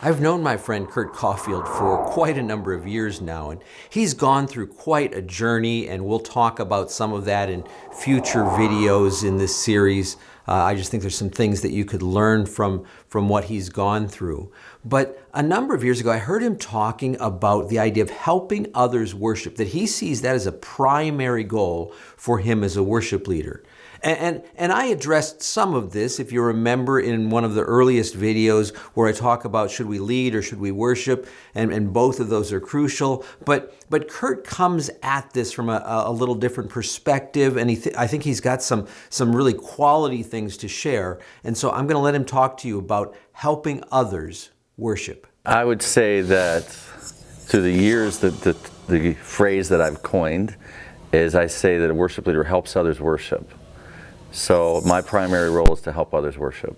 I've known my friend Kurt Caulfield for quite a number of years now, and he's gone through quite a journey, and we'll talk about some of that in future videos in this series. I just think there's some things that you could learn from what he's gone through. But a number of years ago, I heard him talking about the idea of helping others worship, that he sees that as a primary goal for him as a worship leader. And I addressed some of this, if you remember, in one of the earliest videos where I talk about should we lead or should we worship, and both of those are crucial. But Kurt comes at this from a little different perspective, and I think he's got some really quality things to share. And so I'm going to let him talk to you about helping others worship. I would say that through the years, the phrase that I've coined is I say that a worship leader helps others worship. So my primary role is to help others worship.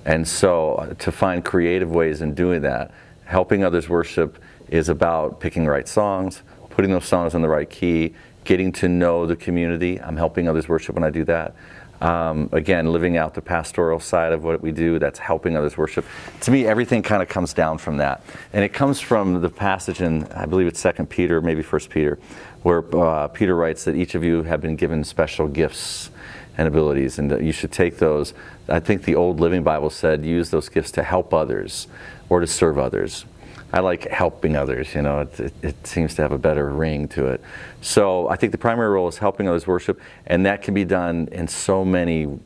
And so to find creative ways in doing that, helping others worship is about picking the right songs, putting those songs in the right key, getting to know the community. I'm helping others worship when I do that. Again, living out the pastoral side of what we do, that's helping others worship. To me, everything kind of comes down from that. And it comes from the passage in, I believe it's 2 Peter, maybe 1 Peter, where Peter writes that each of you have been given special gifts and abilities, and that you should take those. I think the Old Living Bible said use those gifts to help others or to serve others. I like helping others, you know, it seems to have a better ring to it. So I think the primary role is helping others worship, and that can be done in so many,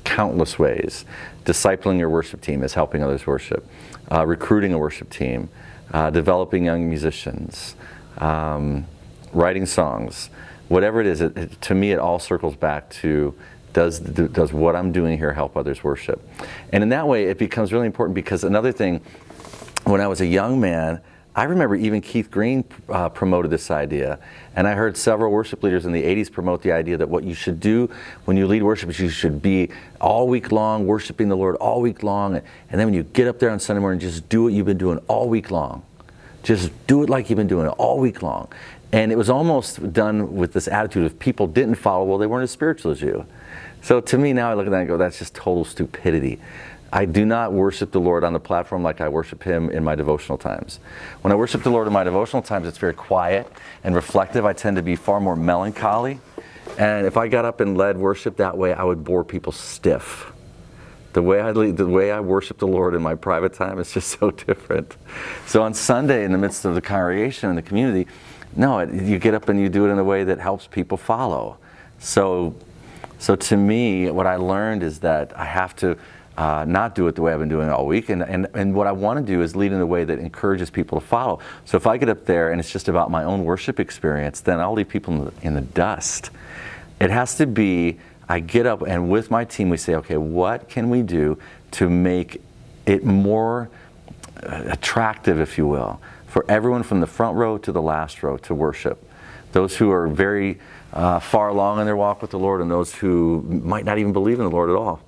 countless ways. Discipling your worship team is helping others worship. Recruiting a worship team, developing young musicians, writing songs. Whatever it is, to me it all circles back to does what I'm doing here help others worship? And in that way it becomes really important, because another thing, when I was a young man, I remember even Keith Green promoted this idea, and I heard several worship leaders in the 80s promote the idea that what you should do when you lead worship is you should be all week long worshiping the Lord all week long, and then when you get up there on Sunday morning, just do what you've been doing all week long. Just do it like you've been doing it all week long. And it was almost done with this attitude if people didn't follow, well, they weren't as spiritual as you. So to me now, I look at that and go, that's just total stupidity. I do not worship the Lord on the platform like I worship Him in my devotional times. When I worship the Lord in my devotional times, it's very quiet and reflective. I tend to be far more melancholy. And if I got up and led worship that way, I would bore people stiff. The way I worship the Lord in my private time is just so different. So on Sunday, in the midst of the congregation and the community, no, you get up and you do it in a way that helps people follow. So to me, what I learned is that I have to not do it the way I've been doing all week. And what I want to do is lead in a way that encourages people to follow. So if I get up there and it's just about my own worship experience, then I'll leave people in the dust. It has to be, I get up and with my team we say, okay, what can we do to make it more attractive, if you will, for everyone from the front row to the last row to worship. Those who are very far along in their walk with the Lord, and those who might not even believe in the Lord at all.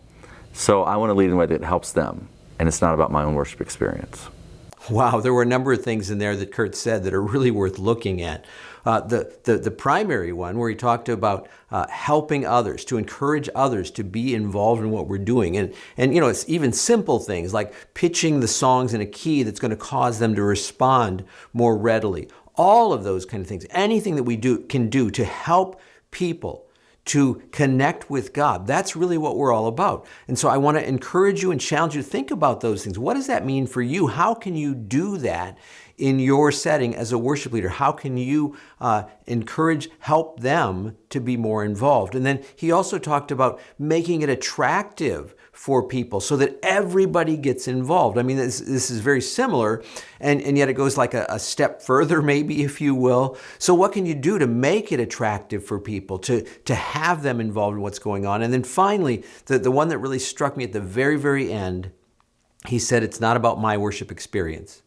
So I want to lead in a way that helps them, and it's not about my own worship experience. Wow, there were a number of things in there that Kurt said that are really worth looking at. The primary one, where he talked about helping others, to encourage others to be involved in what we're doing. And you know, it's even simple things like pitching the songs in a key that's going to cause them to respond more readily. All of those kind of things, anything that we can do to help people to connect with God. That's really what we're all about. And so I want to encourage you and challenge you to think about those things. What does that mean for you? How can you do that in your setting as a worship leader? How can you help them to be more involved? And then he also talked about making it attractive for people so that everybody gets involved. I mean, this is very similar, and yet it goes like a step further, maybe, if you will. So what can you do to make it attractive for people, to have them involved in what's going on? And then finally, the one that really struck me at the very, very end, he said, it's not about my worship experience.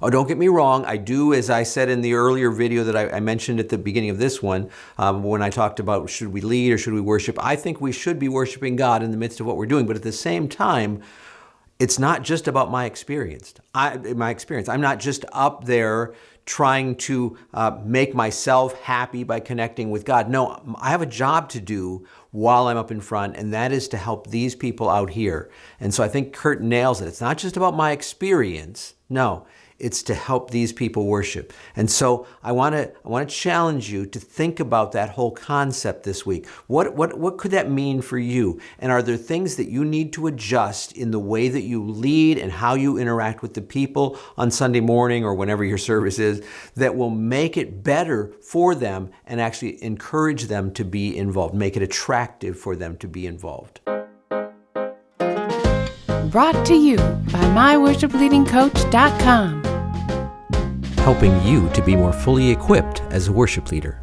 Oh, don't get me wrong. I do, as I said in the earlier video that I mentioned at the beginning of this one, when I talked about should we lead or should we worship, I think we should be worshiping God in the midst of what we're doing. But at the same time, it's not just about my experience. I'm not just up there trying to make myself happy by connecting with God. No, I have a job to do while I'm up in front, and that is to help these people out here. And so I think Kurt nails it. It's not just about my experience. No, it's to help these people worship. And so I want to challenge you to think about that whole concept this week. What could that mean for you? And are there things that you need to adjust in the way that you lead and how you interact with the people on Sunday morning or whenever your service is that will make it better for them and actually encourage them to be involved, make it attractive for them to be involved? Brought to you by MyWorshipLeadingCoach.com. Helping you to be more fully equipped as a worship leader.